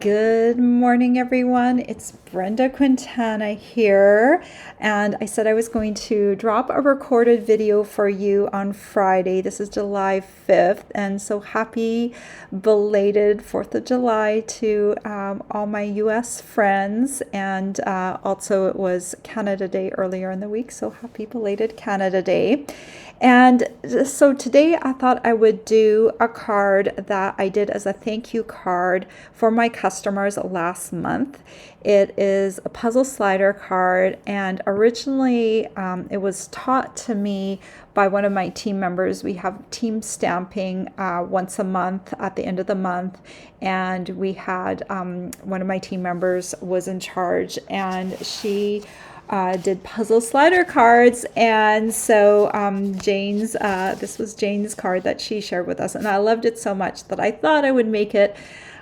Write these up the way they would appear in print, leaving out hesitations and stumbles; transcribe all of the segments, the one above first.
Good morning, everyone. It's Brenda Quintana here, and I said I was going to drop a recorded video for you on Friday. This is July 5th, and so happy belated 4th of July to all my US friends, and also it was Canada Day earlier in the week, so happy belated Canada Day. And so today I thought I would do a card that I did as a thank you card for my customers last month. It is a puzzle slider card, and originally it was taught to me by one of my team members. We have team stamping once a month at the end of the month, and we had one of my team members was in charge, and she did puzzle slider cards. And so this was Jane's card that she shared with us, and I loved it so much that I thought I would make it.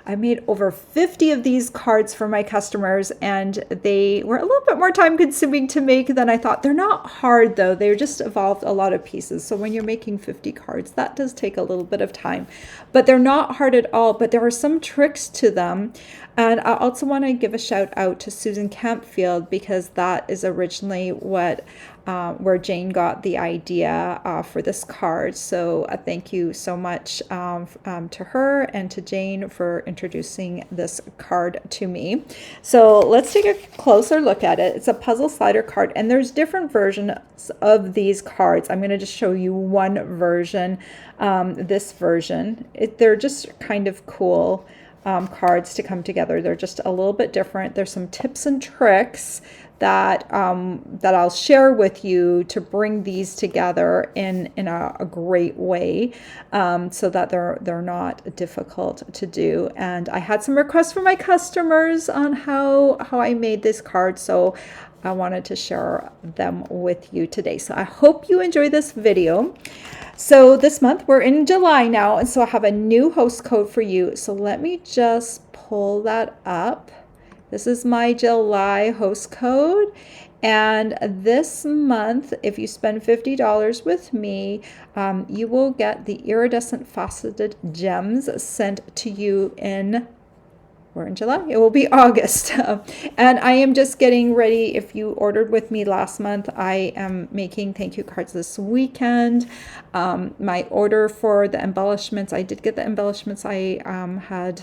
I made over 50 of these cards for my customers, and they were a little bit more time consuming to make than I thought. They're not hard though. They're just evolved a lot of pieces. So when you're making 50 cards, that does take a little bit of time, but they're not hard at all. But there are some tricks to them. And I also want to give a shout out to Susan Campfield, because that is originally where Jane got the idea for this card. So thank you so much to her and to Jane for introducing this card to me. So let's take a closer look at it. It's a puzzle slider card, and there's different versions of these cards. I'm going to just show you one version, this version. They're just kind of cool cards to come together. They're just a little bit different. There's some tips and tricks that I'll share with you to bring these together in a great way, so that they're not difficult to do. And I had some requests from my customers on how I made this card, so I wanted to share them with you today. So I hope you enjoy this video. So this month we're in July now, and so I have a new host code for you. So let me just pull that up. This is my July host code, and this month, if you spend $50 with me, you will get the iridescent faceted gems sent to you we're in July. It will be August. And I am just getting ready. If you ordered with me last month, I am making thank you cards this weekend. My order for the embellishments, I did get the embellishments I had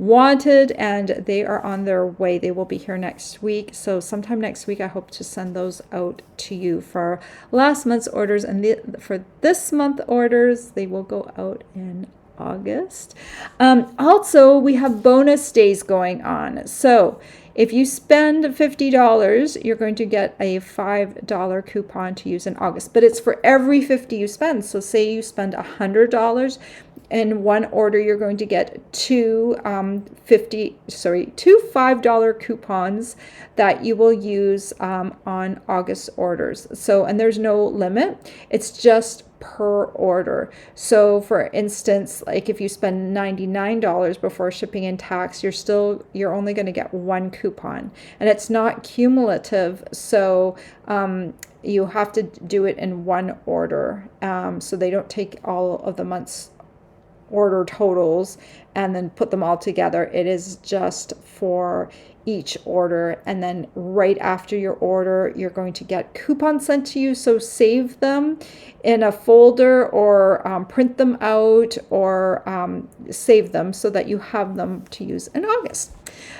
wanted, and they are on their way. They will be here next week. So sometime next week, I hope to send those out to you for last month's orders. And for this month orders, they will go out in August. Also, we have bonus days going on. So if you spend $50, you're going to get a $5 coupon to use in August, but it's for every 50 you spend. So say you spend $100 in one order, you're going to get two $5 coupons that you will use on August orders. So, and there's no limit. It's just per order. So for instance, like if you spend $99 before shipping and tax, you're only going to get one coupon, and it's not cumulative. So you have to do it in one order. So they don't take all of the month's order totals and then put them all together. It is just for each order, and then right after your order you're going to get coupons sent to you. So save them in a folder, or print them out, or save them so that you have them to use in August.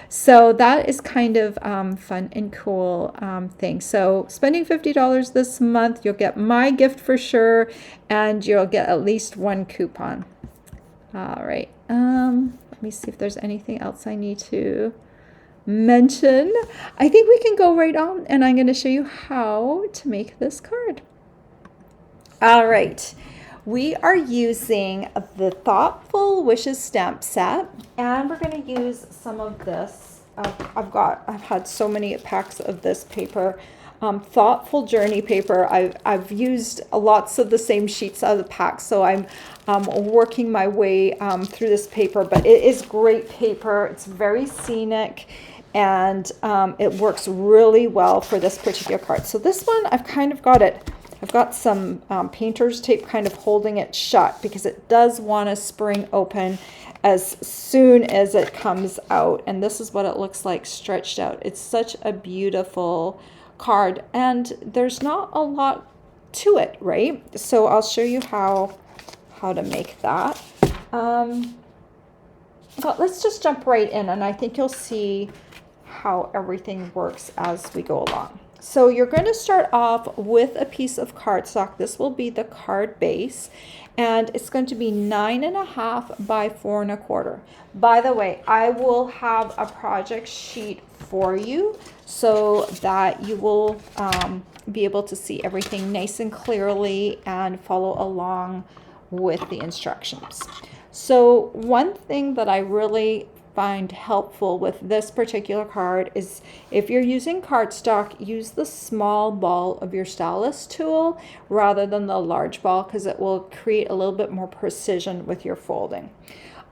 So that is kind of fun and cool thing. So spending $50 this month, you'll get my gift for sure, and you'll get at least one coupon. All right, let me see if there's anything else I need to mention. I think we can go right on, and I'm going to show you how to make this card. All right, we are using the Thoughtful Wishes stamp set, and we're going to use some of this. I've had so many packs of this paper. Thoughtful Journey paper. I've used lots of the same sheets out of the pack, so I'm working my way through this paper, but it is great paper. It's very scenic, and it works really well for this particular card. So this one, I've got some painter's tape kind of holding it shut because it does want to spring open, as soon as it comes out. And this is what it looks like stretched out. It's such a beautiful card, and there's not a lot to it, right? So I'll show you how to make that. But let's just jump right in, and I think you'll see how everything works as we go along. So you're going to start off with a piece of cardstock. This will be the card base, and it's going to be 9.5 by 4 1/4. By the way, I will have a project sheet for you so that you will be able to see everything nice and clearly and follow along with the instructions. So one thing that I really find helpful with this particular card is if you're using cardstock, use the small ball of your stylus tool rather than the large ball, because it will create a little bit more precision with your folding.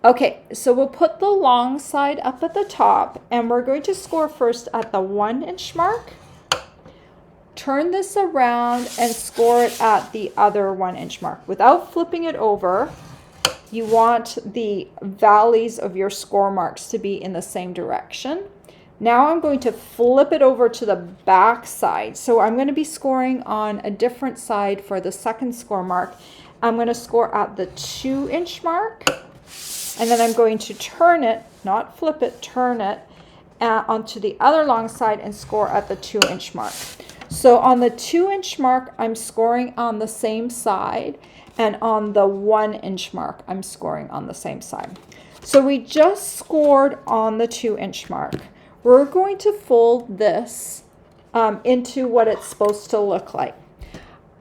Okay, so we'll put the long side up at the top, and we're going to score first at the 1 inch mark. Turn this around and score it at the other 1 inch mark without flipping it over. You want the valleys of your score marks to be in the same direction. Now I'm going to flip it over to the back side. So I'm going to be scoring on a different side for the second score mark. I'm going to score at the 2 inch mark, and then I'm going to turn it, not flip it, turn it onto the other long side and score at the 2 inch mark. So on the 2 inch mark, I'm scoring on the same side, and on the 1 inch mark, I'm scoring on the same side. So we just scored on the 2 inch mark. We're going to fold this into what it's supposed to look like.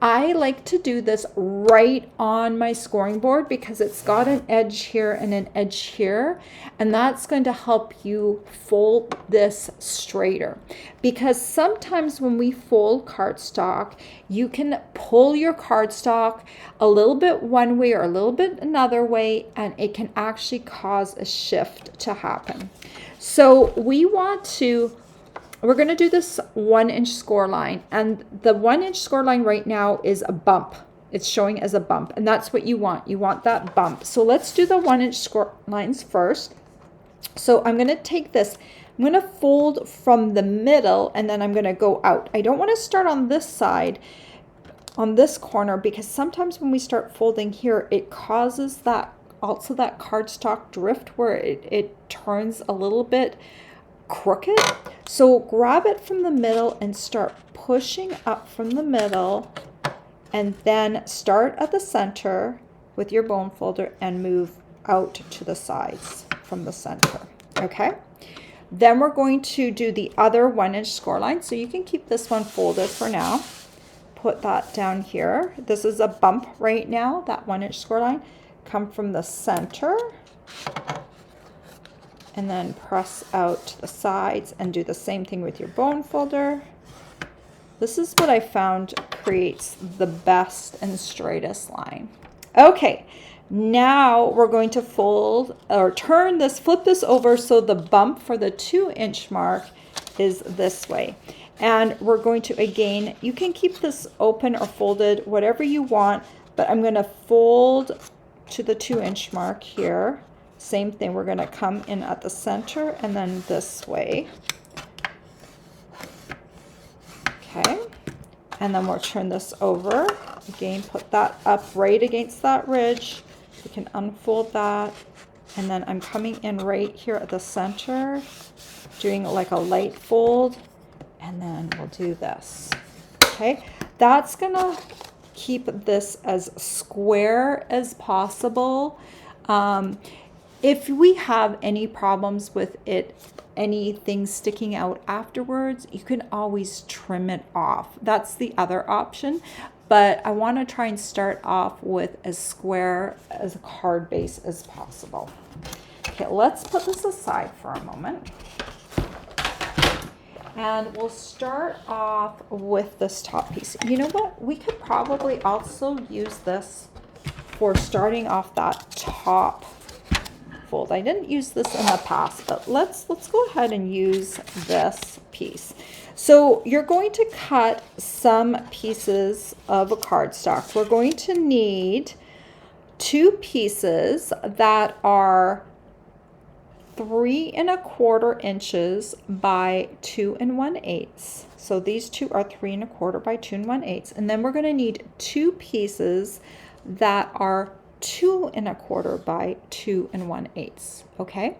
I like to do this right on my scoring board because it's got an edge here and an edge here, and that's going to help you fold this straighter. Because sometimes when we fold cardstock, you can pull your cardstock a little bit one way or a little bit another way, and it can actually cause a shift to happen. So we're going to do this 1 inch score line, and the 1 inch score line right now is a bump. It's showing as a bump, and that's what you want. You want that bump. So let's do the 1 inch score lines first. So I'm going to take this, I'm going to fold from the middle, and then I'm going to go out. I don't want to start on this side, on this corner, because sometimes when we start folding here, it causes that cardstock drift where it turns a little bit crooked. So grab it from the middle and start pushing up from the middle, and then start at the center with your bone folder and move out to the sides from the center. Okay, then we're going to do the other 1 inch score line. So you can keep this one folded for now. Put that down here. This is a bump right now, that 1 inch score line. Come from the center and then press out to the sides and do the same thing with your bone folder. This is what I found creates the best and straightest line. Okay, now we're going to fold or turn this, flip this over so the bump for the 2 inch mark is this way. And we're going to, again, you can keep this open or folded, whatever you want, but I'm going to fold to the 2 inch mark here. Same thing, we're going to come in at the center and then this way. Okay, and then we'll turn this over. Again, put that up right against that ridge. You can unfold that. And then I'm coming in right here at the center, doing like a light fold. And then we'll do this. Okay, that's going to keep this as square as possible. If we have any problems with it, anything sticking out afterwards, you can always trim it off. That's the other option, but I want to try and start off with as square as a card base as possible. Okay, let's put this aside for a moment. And we'll start off with this top piece. You know what? We could probably also use this for starting off that top fold. I didn't use this in the past, but let's go ahead and use this piece. So you're going to cut some pieces of a cardstock. We're going to need 2 pieces that are 3¼ inches by 2 1/8. So these two are 3¼ by 2 1/8. And then we're going to need 2 pieces that are 2¼ by 2 1/8. Okay.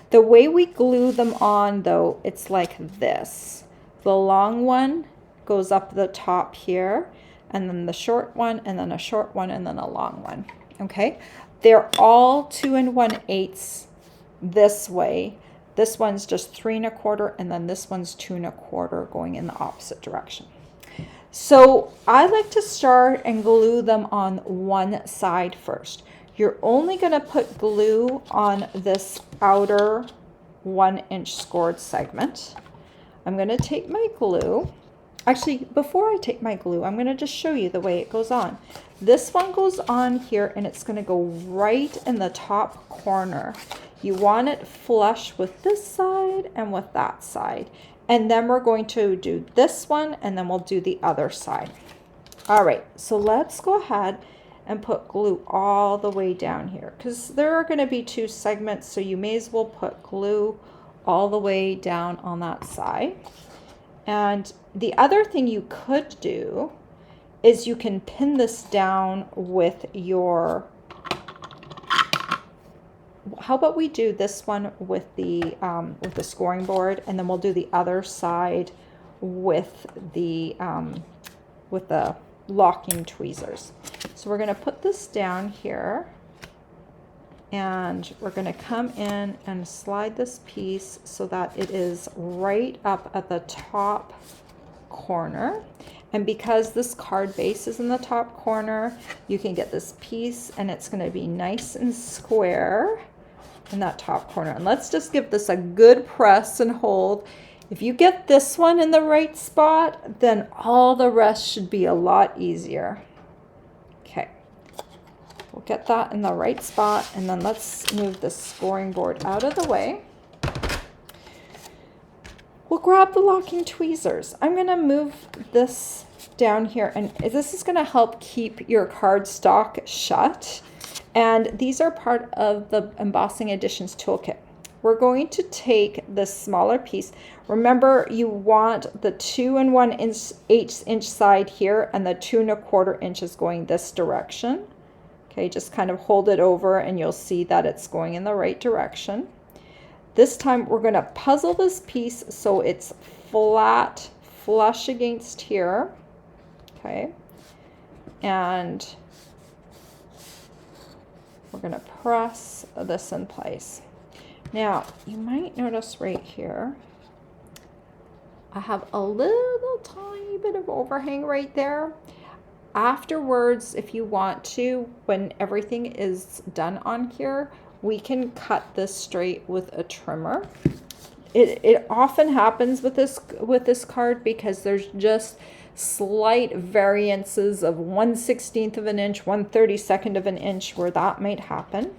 The way we glue them on though, it's like this. The long one goes up the top here, and then the short one, and then a short one, and then a long one. Okay. They're all 2 1/8 this way. This one's just 3¼ and then this one's 2¼ going in the opposite direction. So I like to start and glue them on one side first. You're only going to put glue on this outer 1-inch scored segment. I'm going to take my glue. Actually, before I take my glue, I'm going to just show you the way it goes on. This one goes on here and it's going to go right in the top corner. You want it flush with this side and with that side. And then we're going to do this one and then we'll do the other side. All right, so let's go ahead and put glue all the way down here because there are going to be 2 segments, so you may as well put glue all the way down on that side. And the other thing you could do is you can pin this down with your, how about we do this one with the scoring board, and then we'll do the other side with the locking tweezers. So we're going to put this down here, and we're going to come in and slide this piece so that it is right up at the top corner. And because this card base is in the top corner, you can get this piece and it's going to be nice and square in that top corner. And let's just give this a good press and hold. If you get this one in the right spot, then all the rest should be a lot easier. Okay, we'll get that in the right spot, and then let's move the scoring board out of the way. We'll grab the locking tweezers. I'm going to move this down here, and this is going to help keep your cardstock shut. And these are part of the Embossing Editions toolkit. We're going to take this smaller piece. Remember, you want the 2 1/8 inch side here and the 2 1/4 inches going this direction. Okay, just kind of hold it over and you'll see that it's going in the right direction. This time we're going to puzzle this piece so it's flat, flush against here. Okay, and we're going to press this in place. Now, you might notice right here, I have a little tiny bit of overhang right there. Afterwards, if you want to, when everything is done on here, we can cut this straight with a trimmer. It often happens with this card because there's just slight variances of 1/16 of an inch, 1/32 of an inch where that might happen.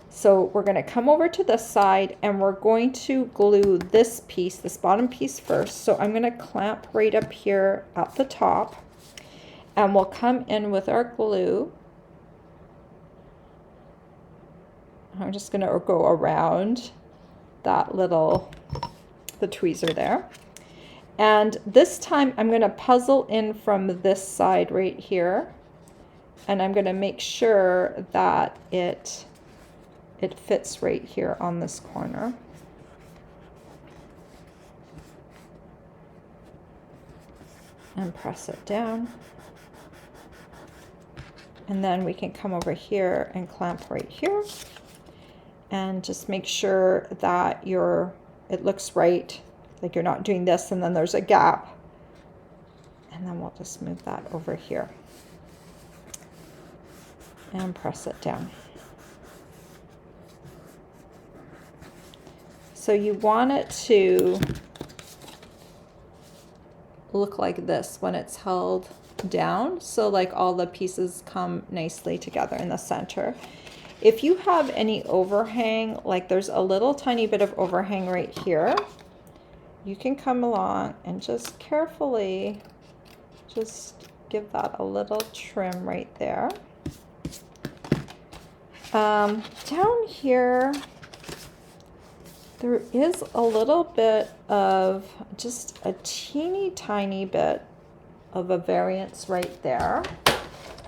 So we're going to come over to this side and we're going to glue this piece, this bottom piece first. So I'm going to clamp right up here at the top, and we'll come in with our glue. I'm just going to go around that the tweezer there. And this time I'm going to puzzle in from this side right here, and I'm going to make sure that it fits right here on this corner. And press it down. And then we can come over here and clamp right here. And just make sure that it looks right, like you're not doing this and then there's a gap. And then we'll just move that over here. And press it down. So you want it to look like this when it's held down. So like all the pieces come nicely together in the center. If you have any overhang, like there's a little tiny bit of overhang right here, you can come along and just carefully just give that a little trim right there. Down here, there is a little bit of, just a teeny tiny bit of a variance right there.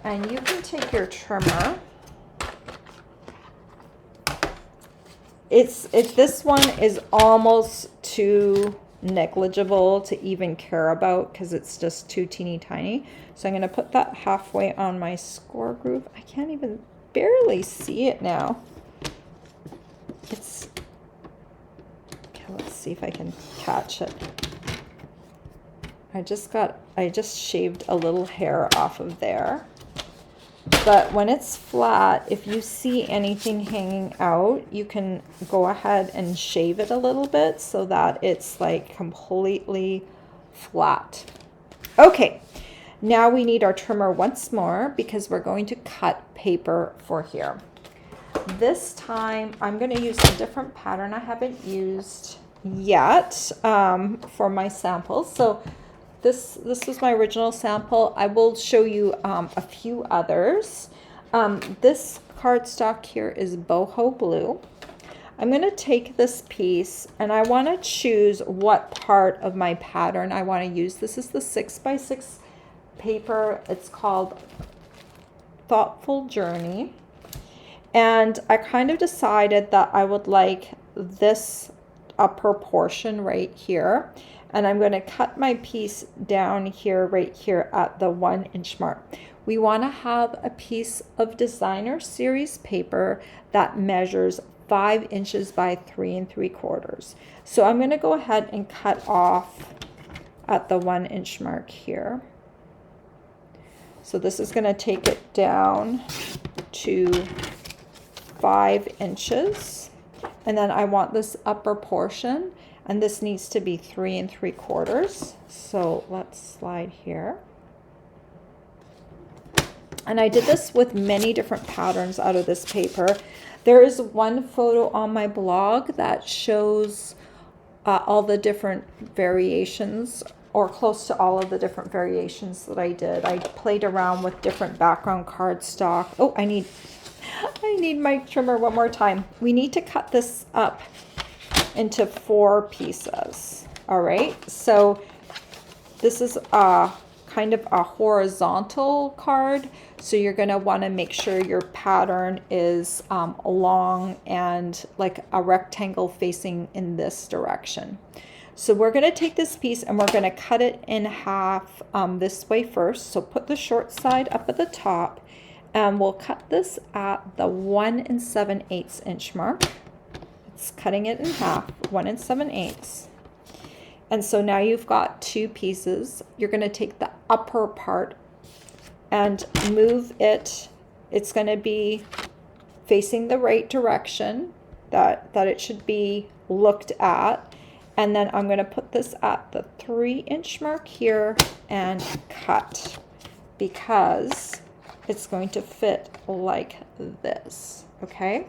And you can take your trimmer. This one is almost too negligible to even care about because it's just too teeny tiny. So I'm going to put that halfway on my score groove. I can't even barely see it now. It's okay, let's see if I can catch it. I just shaved a little hair off of there. But when it's flat, if you see anything hanging out, you can go ahead and shave it a little bit so that it's like completely flat. Okay, now we need our trimmer once more because we're going to cut paper for here. This time I'm going to use a different pattern I haven't used yet for my samples. So this was my original sample. I will show you a few others. This cardstock here is boho blue. I'm going to take this piece and I want to choose what part of my pattern I want to use. This is the 6x6 paper. It's called Thoughtful Journey. And I kind of decided that I would like this upper portion right here. And I'm going to cut my piece down here, right here at the 1 inch mark. We want to have a piece of designer series paper that measures 5 inches by 3 3/4. So I'm going to go ahead and cut off at the 1 inch mark here. So this is going to take it down to 5 inches. And then I want this upper portion, and this needs to be 3 3/4. So let's slide here. And I did this with many different patterns out of this paper. There is one photo on my blog that shows all the different variations, or close to all of the different variations that I did. I played around with different background cardstock. Oh, I need my trimmer one more time. We need to cut this up into 4 pieces. All right, so this is kind of a horizontal card, so you're going to want to make sure your pattern is long and like a rectangle facing in this direction. So we're going to take this piece and we're going to cut it in half this way first. So put the short side up at the top, and we'll cut this at the 1 7/8 inch mark. It's cutting it in half, 1 7/8. And so now you've got 2 pieces. You're going to take the upper part and move it. It's going to be facing the right direction that it should be looked at. And then I'm going to put this at the 3 inch mark here and cut, because it's going to fit like this, okay?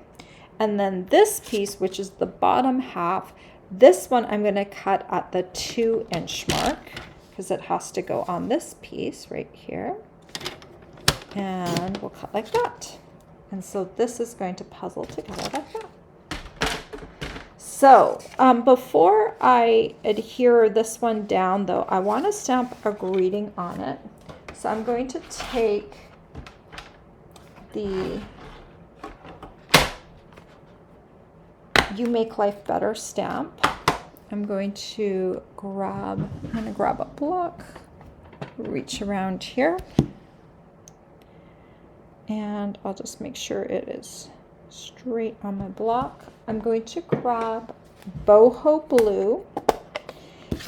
And then this piece, which is the bottom half, this one I'm going to cut at the 2 inch mark because it has to go on this piece right here. And we'll cut like that. And so this is going to puzzle together like that. So before I adhere this one down though, I want to stamp a greeting on it. So I'm going to take the You Make Life Better stamp. I'm going to grab a block, reach around here, and I'll just make sure it is straight on my block. I'm going to grab boho blue,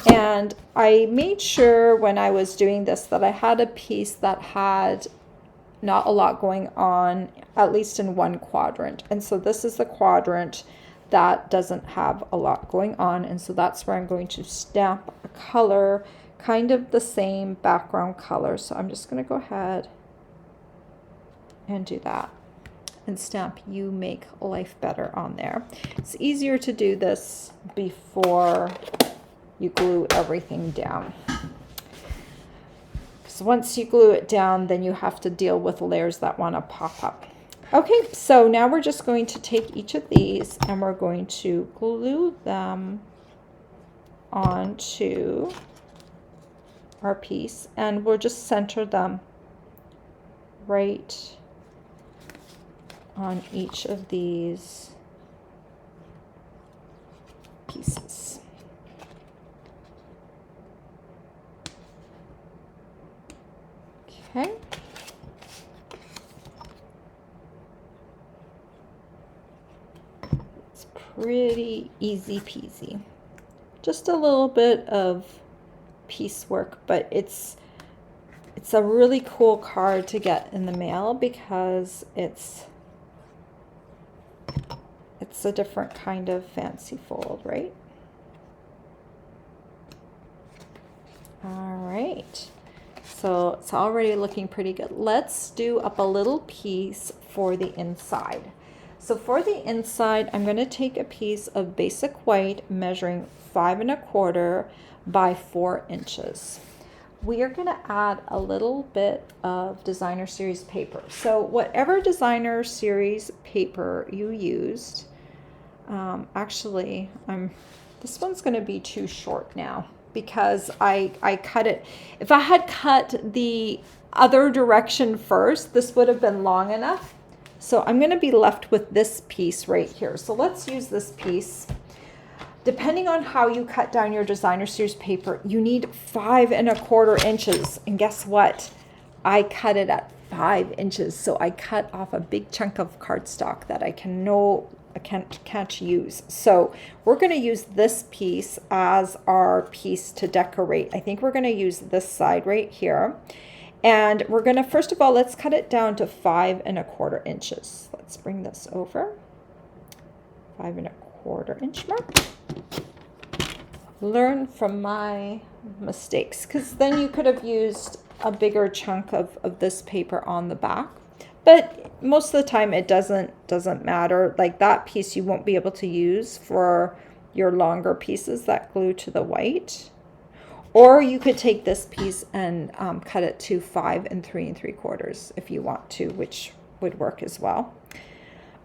and I made sure when I was doing this that I had a piece that had not a lot going on, at least in one quadrant. And so this is the quadrant that doesn't have a lot going on, and so that's where I'm going to stamp a color, kind of the same background color. So I'm just going to go ahead and do that and stamp You Make Life Better on there. It's easier to do this before you glue everything down. So once you glue it down, then you have to deal with layers that want to pop up. Okay, so now we're just going to take each of these and we're going to glue them onto our piece, and we'll just center them right on each of these pieces. Okay. It's pretty easy peasy. Just a little bit of piecework, but it's a really cool card to get in the mail because it's a different kind of fancy fold, right? All right. So it's already looking pretty good. Let's do up a little piece for the inside. So for the inside, I'm going to take a piece of basic white measuring 5 1/4 by 4 inches. We are going to add a little bit of designer series paper. So whatever designer series paper you used, this one's going to be too short now because I cut it. If I had cut the other direction first, this would have been long enough. So I'm going to be left with this piece right here. So let's use this piece. Depending on how you cut down your designer series paper, you need 5 1/4 inches. And guess what? I cut it at 5 inches. So I cut off a big chunk of cardstock that I can't use. So we're going to use this piece as our piece to decorate. I think we're going to use this side right here. And we're going to, first of all, let's cut it down to 5 1/4 inches. Let's bring this over. 5 1/4 inch mark. Learn from my mistakes, because then you could have used a bigger chunk of this paper on the back. But most of the time it doesn't matter. Like that piece you won't be able to use for your longer pieces that glue to the white. Or you could take this piece and cut it to 5 3 3/4 if you want to, which would work as well.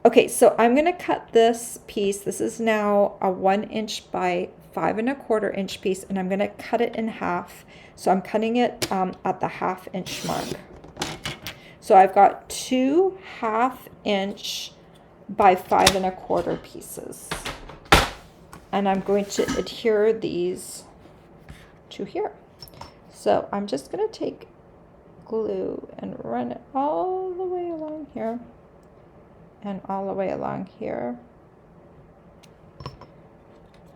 Okay, so I'm going to cut this piece. This is now a 1 inch by 5 1/4 inch piece, and I'm going to cut it in half. So I'm cutting it at the 1/2 inch mark. So I've got 2 1/2 inch by 5 1/4 pieces. And I'm going to adhere these to here. So I'm just going to take glue and run it all the way along here and all the way along here.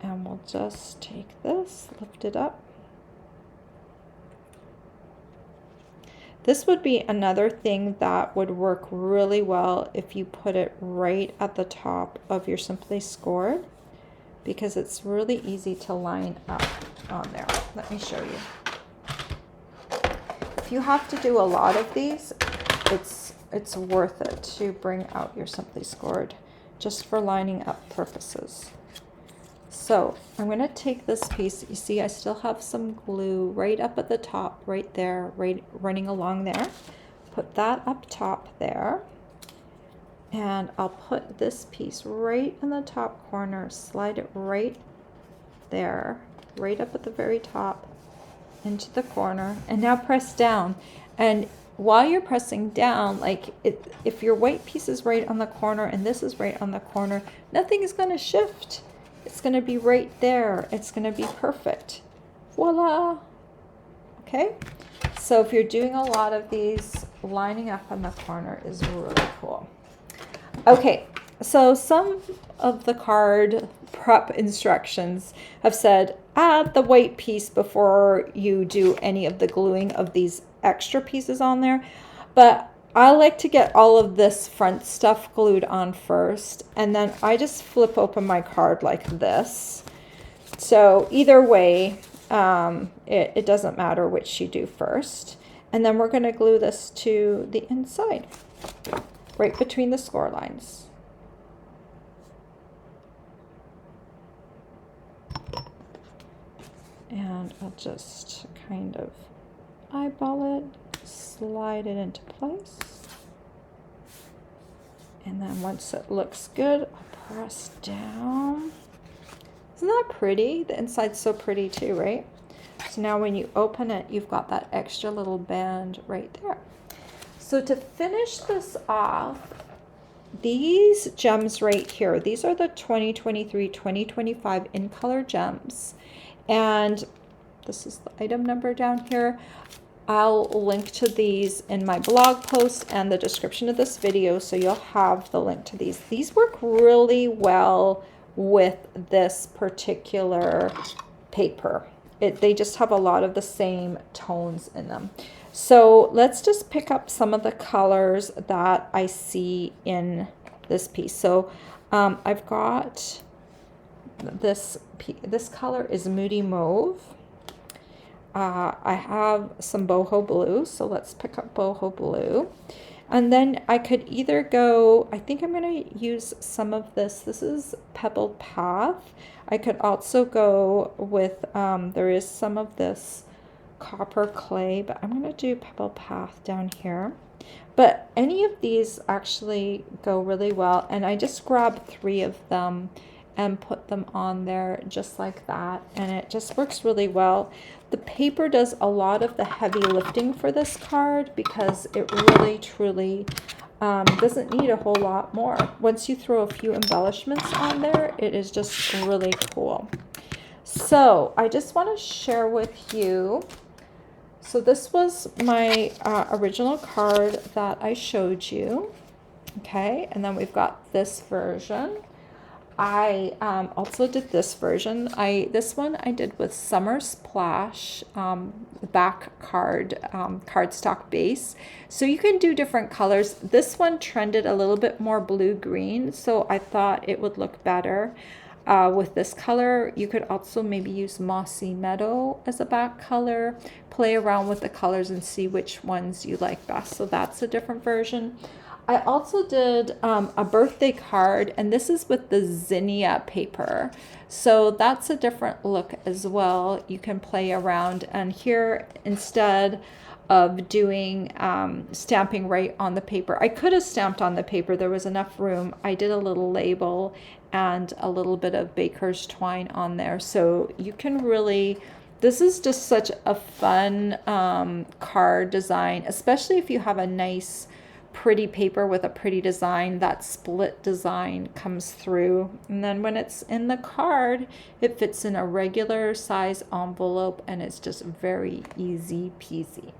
And we'll just take this, lift it up. This would be another thing that would work really well if you put it right at the top of your Simply Scored, because it's really easy to line up on there. Let me show you. If you have to do a lot of these, it's worth it to bring out your Simply Scored just for lining up purposes. So I'm going to take this piece. You see I still have some glue right up at the top, right there, right running along there. Put that up top there. And I'll put this piece right in the top corner, slide it right there, right up at the very top into the corner, and now press down. And while you're pressing down, like if your white piece is right on the corner and this is right on the corner, nothing is going to shift. It's going to be right there. It's going to be perfect. Voila. Okay. So if you're doing a lot of these, lining up on the corner is really cool. Okay. So some of the card prep instructions have said add the white piece before you do any of the gluing of these extra pieces on there. But I like to get all of this front stuff glued on first, and then I just flip open my card like this. So either way, it doesn't matter which you do first. And then we're going to glue this to the inside, right between the score lines. And I'll just kind of eyeball it, slide it into place. And then once it looks good, I'll press down. Isn't that pretty? The inside's so pretty too, right? So now when you open it, you've got that extra little band right there. So to finish this off, these gems right here, these are the 2023-2025 in color gems. And this is the item number down here. I'll link to these in my blog post and the description of this video, so you'll have the link to these. These work really well with this particular paper. They just have a lot of the same tones in them. So let's just pick up some of the colors that I see in this piece. So I've got this color is Moody Mauve. I have some boho blue, so let's pick up boho blue. And then I could either go, I think I'm going to use some of this. This is Pebbled Path. I could also go with, there is some of this Copper Clay, but I'm going to do Pebbled Path down here. But any of these actually go really well. And I just grabbed 3 of them and put them on there just like that, and it just works really well. The paper does a lot of the heavy lifting for this card because it really truly doesn't need a whole lot more. Once you throw a few embellishments on there, it is just really cool. So I just want to share with you, so this was my original card that I showed you, okay, and then we've got this version. I also did this version. This one I did with Summer Splash back cardstock base. So you can do different colors. This one trended a little bit more blue-green, so I thought it would look better with this color. You could also maybe use Mossy Meadow as a back color. Play around with the colors and see which ones you like best. So that's a different version. I also did a birthday card, and this is with the zinnia paper. So that's a different look as well. You can play around, and here instead of doing stamping right on the paper, I could have stamped on the paper. There was enough room. I did a little label and a little bit of baker's twine on there. So you can really, this is just such a fun card design, especially if you have a nice pretty paper with a pretty design. That split design comes through, and then when it's in the card, it fits in a regular size envelope, and it's just very easy peasy.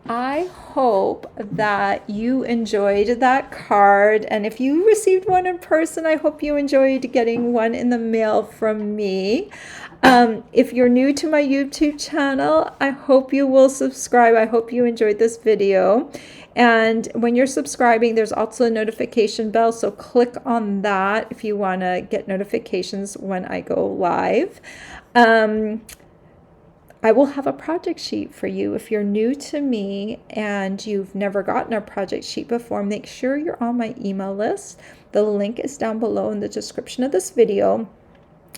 I hope that you enjoyed that card, and if you received one in person, I hope you enjoyed getting one in the mail from me. If you're new to my YouTube channel, I hope you will subscribe. I hope you enjoyed this video. And when you're subscribing, there's also a notification bell, so click on that if you want to get notifications when I go live. I will have a project sheet for you. If you're new to me and you've never gotten a project sheet before, make sure you're on my email list. The link is down below in the description of this video.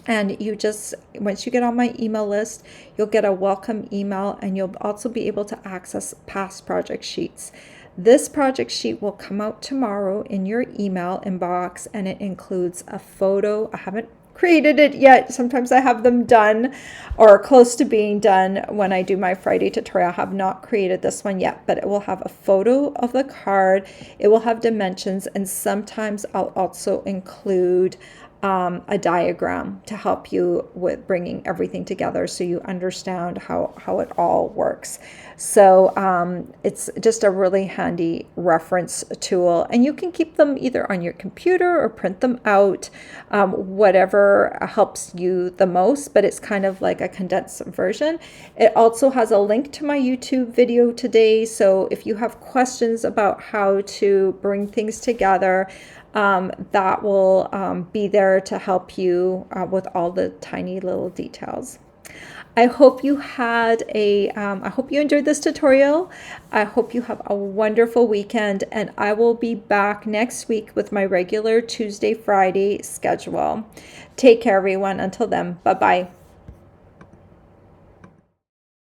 And you just, once you get on my email list, you'll get a welcome email, and you'll also be able to access past project sheets. This project sheet will come out tomorrow in your email inbox, and it includes a photo. I haven't created it yet. Sometimes I have them done or close to being done when I do my Friday tutorial. I have not created this one yet, but it will have a photo of the card. It will have dimensions, and sometimes I'll also include a diagram to help you with bringing everything together so you understand how it all works. So it's just a really handy reference tool, and you can keep them either on your computer or print them out, whatever helps you the most, but it's kind of like a condensed version. It also has a link to my YouTube video today, so if you have questions about how to bring things together, that will be there to help you with all the tiny little details. I hope you had I hope you enjoyed this tutorial. I hope you have a wonderful weekend, and I will be back next week with my regular Tuesday, Friday schedule. Take care, everyone. Until then, bye-bye.